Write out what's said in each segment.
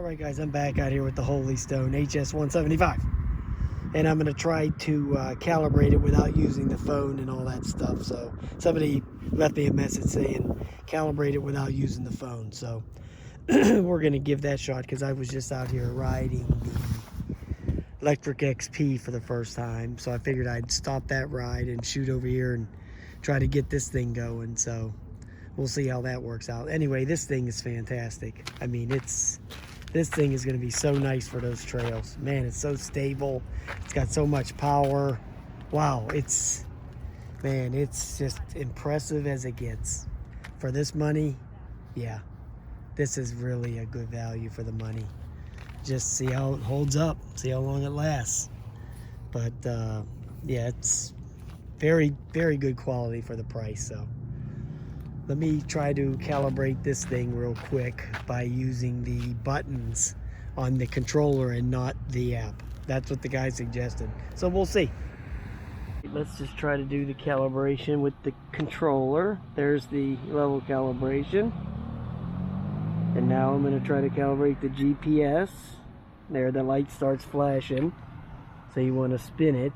Alright guys, I'm back out here with the Holy Stone HS175. And I'm going to try to calibrate it without using the phone and all that stuff. So somebody left me a message saying calibrate it without using the phone. So we're going to give that shot because I was just out here riding the Electric XP for the first time. So I figured I'd stop that ride and shoot over here and try to get this thing going. So we'll see how that works out. Anyway, this thing is fantastic. I mean, this thing is going to be so nice for those trails. Man, it's so stable. It's got so much power. Wow, it's just impressive as it gets. For this money, yeah, this is really a good value for the money. Just see how it holds up, see how long it lasts. But yeah, it's very, very good quality for the price. So let me try to calibrate this thing real quick by using the buttons on the controller and not the app. That's what the guy suggested. So we'll see. Let's just try to do the calibration with the controller. There's the level calibration. And now I'm going to try to calibrate the GPS. There, the light starts flashing. So you want to spin it.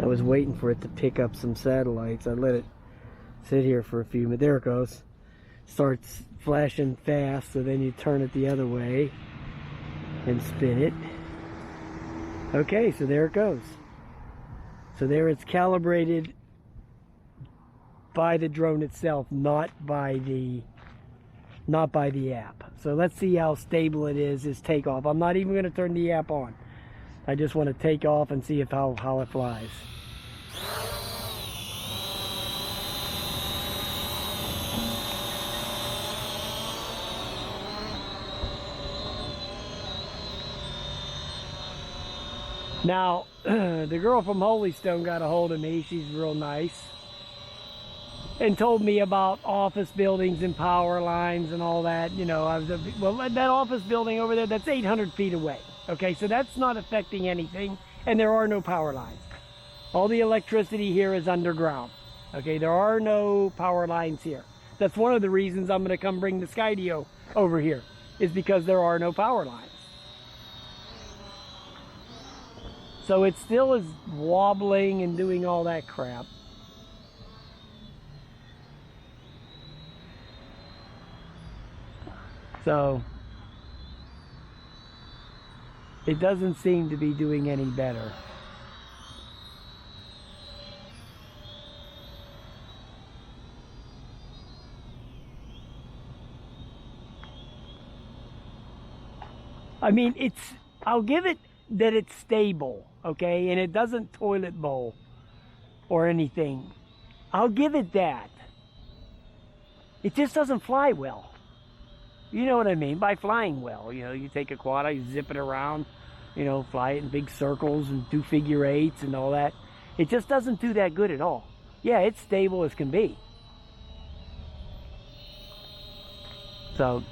I was waiting for it to pick up some satellites. I let it sit here for a few minutes. There it goes. Starts flashing fast, so then you turn it the other way and spin it. Okay, so there it goes. So there it's calibrated by the drone itself, not by the app. So let's see how stable it is takeoff. I'm not even going to turn the app on. I just want to take off and see how it flies. Now, the girl from Holy Stone got a hold of me. She's real nice. And told me about office buildings and power lines and all that. You know, well, that office building over there, that's 800 feet away. Okay, so that's not affecting anything, and there are no power lines. All the electricity here is underground. Okay, there are no power lines here. That's one of the reasons I'm going to come bring the Skydio over here, is because there are no power lines. So it still is wobbling and doing all that crap. So it doesn't seem to be doing any better. I mean, I'll give it that it's stable, okay, and it doesn't toilet bowl or anything. I'll give it that. It just doesn't fly well. You know what I mean by flying well. You know, you take a quad, you zip it around, you know, fly it in big circles and do figure eights and all that. It just doesn't do that good at all. Yeah, it's stable as can be. So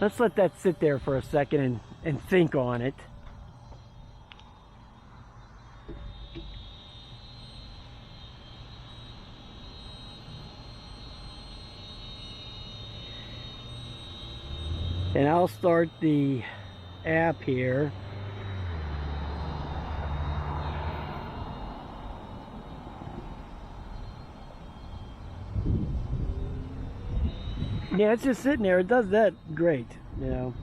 let's let that sit there for a second and think on it. And I'll start the app here. Yeah, it's just sitting there. It does that great, you know.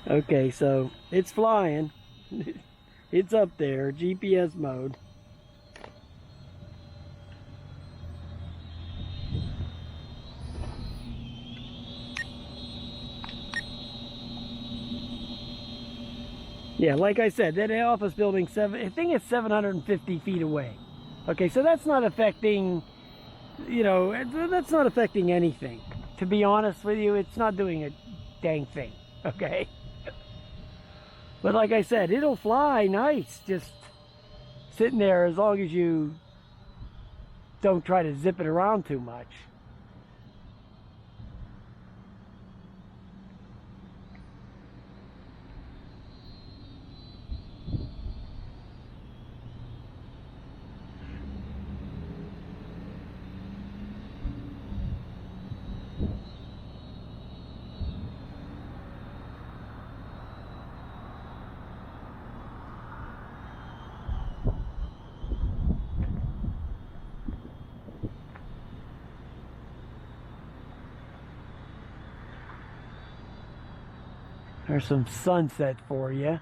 Okay, so it's flying. It's up there, GPS mode. Yeah, like I said, that office building, I think it's 750 feet away. Okay, so that's not affecting, you know, that's not affecting anything. To be honest with you, it's not doing a dang thing, okay? But like I said, it'll fly nice, just sitting there as long as you don't try to zip it around too much. There's some sunset for you.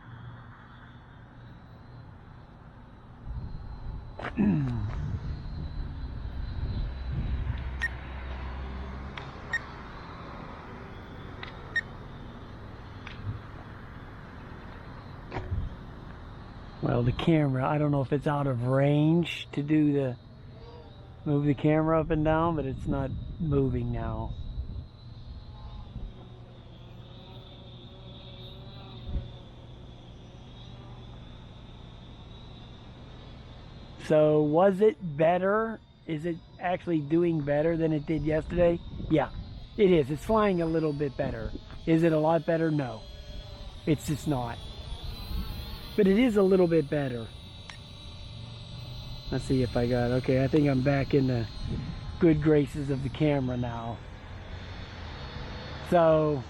Well, the camera, I don't know if it's out of range to do the move the camera up and down, but it's not moving now. So was it better? Is it actually doing better than it did yesterday? Yeah, it is. It's flying a little bit better. Is it a lot better? No, it's just not. But it is a little bit better. Let's see if I got, okay, I think I'm back in the good graces of the camera now. So,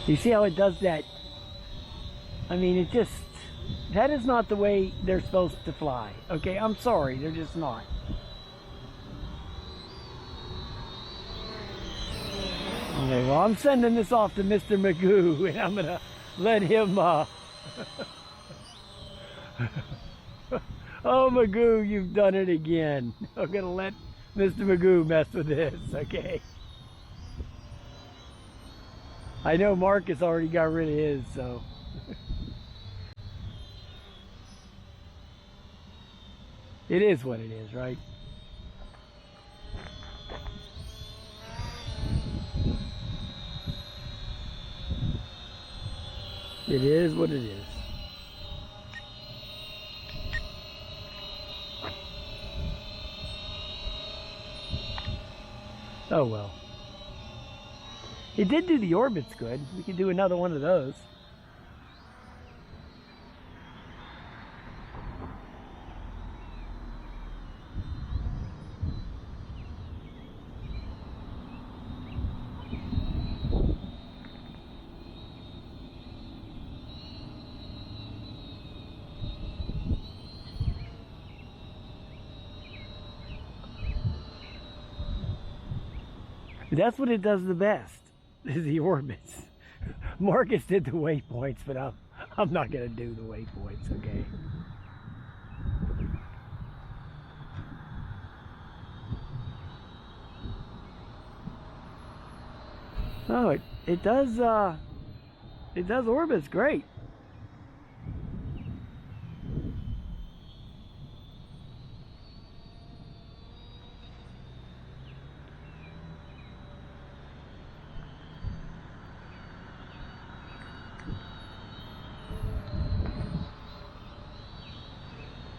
you see how it does that? I mean, it just, that is not the way they're supposed to fly. Okay, I'm sorry, they're just not. Okay, well, I'm sending this off to Mr. Magoo, and I'm gonna let him, oh, Magoo, you've done it again. I'm gonna let Mr. Magoo mess with this, okay? I know Marcus already got rid of his, so. It is what it is, right? It is what it is. Oh well. It did do the orbits good. We could do another one of those. That's what it does the best. Is the orbits. Marcus did the waypoints, but I'm not gonna do the waypoints, okay? Oh, it does orbits great.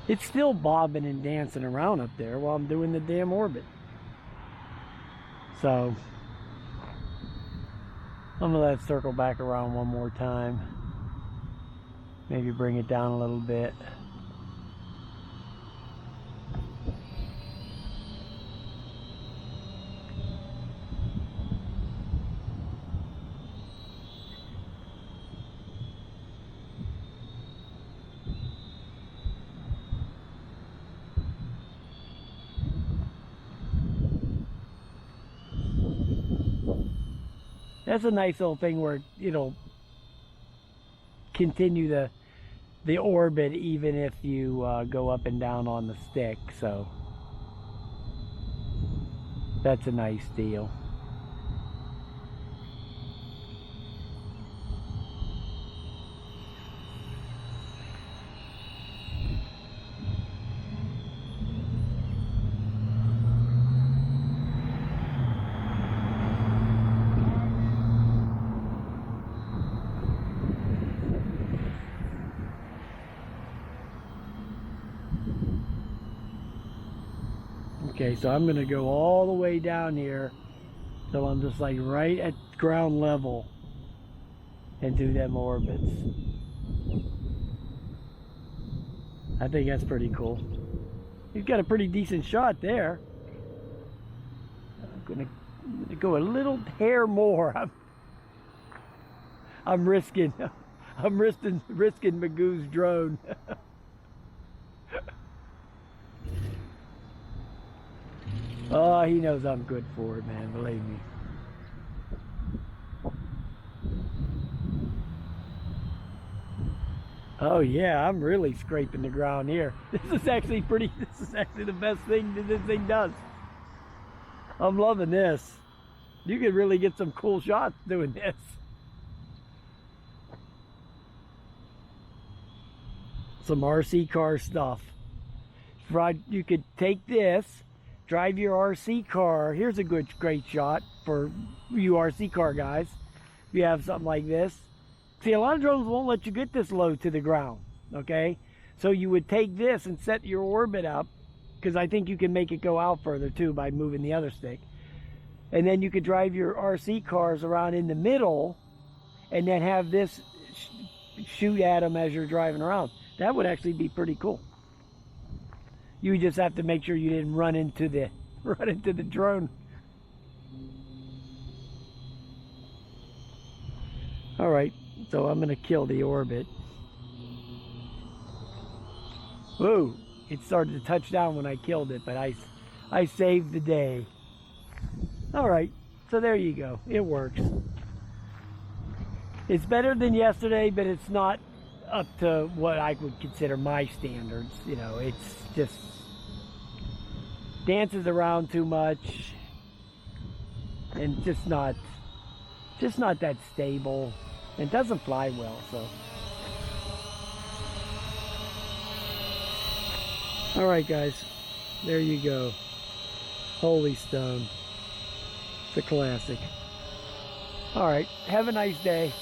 It's still bobbing and dancing around up there while I'm doing the damn orbit. So, I'm gonna let it circle back around one more time. Maybe bring it down a little bit. That's a nice little thing where it'll continue the the orbit even if you go up and down on the stick, so that's a nice deal. Okay, so I'm gonna go all the way down here till I'm just like right at ground level and do them orbits. I think that's pretty cool. He's got a pretty decent shot there. I'm gonna go a little hair more. I'm risking Magoo's drone. Oh, he knows I'm good for it, man, believe me. Oh yeah, I'm really scraping the ground here. This is actually the best thing that this thing does. I'm loving this. You could really get some cool shots doing this. Some RC car stuff. You could take this, drive your RC car. Here's a great shot for you RC car guys. If you have something like this. See, a lot of drones won't let you get this low to the ground, okay? So you would take this and set your orbit up, because I think you can make it go out further too by moving the other stick. And then you could drive your RC cars around in the middle and then have this shoot at them as you're driving around. That would actually be pretty cool. You just have to make sure you didn't run into the drone. All right, so I'm gonna kill the orbit. Whoa, it started to touch down when I killed it, but I saved the day. All right, so there you go. It works. It's better than yesterday, but it's not up to what I would consider my standards. You know, it's just dances around too much and just not that stable. It doesn't fly well, so. All right, guys, there you go. Holy Stone. It's a classic. All right, have a nice day.